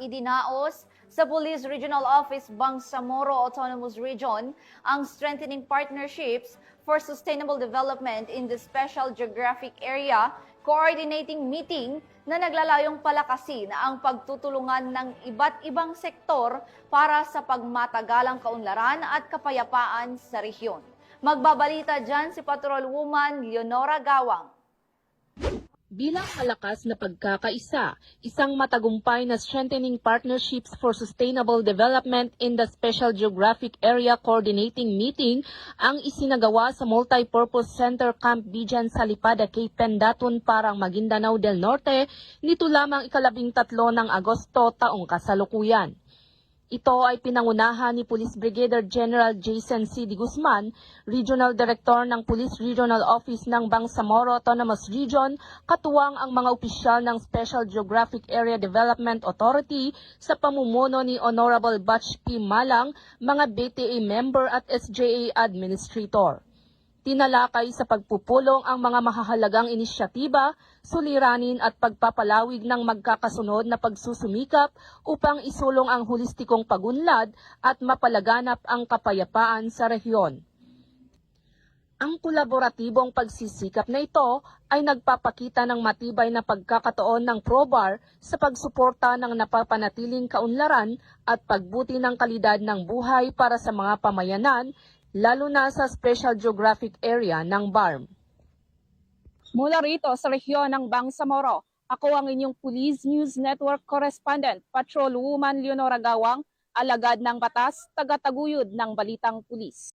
idinaos sa Police Regional Office Bangsamoro Autonomous Region ang Strengthening Partnerships for Sustainable Development in the Special Geographic Area Coordinating Meeting na naglalayong palakasin ang pagtutulungan ng iba't ibang sektor para sa pagmatagalang kaunlaran at kapayapaan sa rehiyon. Magbabalita dyan si Patrolwoman Leonora Gawang. Bilang malakas na pagkakaisa, isang matagumpay na Strengthening Partnerships for Sustainable Development in the Special Geographic Area Coordinating Meeting ang isinagawa sa Multipurpose Center Camp Bijan sa Lipada, Cape Pendatun, Parang, Maguindanao del Norte nito lamang 13 ng Agosto taong kasalukuyan. Ito ay pinangunahan ni Police Brigadier General Jason C. D. Guzman, Regional Director ng Police Regional Office ng Bangsamoro Autonomous Region, katuwang ang mga opisyal ng Special Geographic Area Development Authority sa pamumuno ni Honorable Batch P. Malang, mga BTA member at SJA Administrator. Tinalakay sa pagpupulong ang mga mahahalagang inisyatiba, suliranin at pagpapalawig ng magkakasunod na pagsusumikap upang isulong ang holistikong pagunlad at mapalaganap ang kapayapaan sa rehiyon. Ang kolaboratibong pagsisikap na ito ay nagpapakita ng matibay na pagkakataon ng PROBAR sa pagsuporta ng napapanatiling kaunlaran at pagbuti ng kalidad ng buhay para sa mga pamayanan, lalo na sa Special Geographic Area ng BARM. Mula rito sa rehiyon ng Bangsamoro, ako ang inyong Police News Network Correspondent, Patrolwoman Leonora Gawang, alagad ng batas, tagataguyod ng balitang pulis.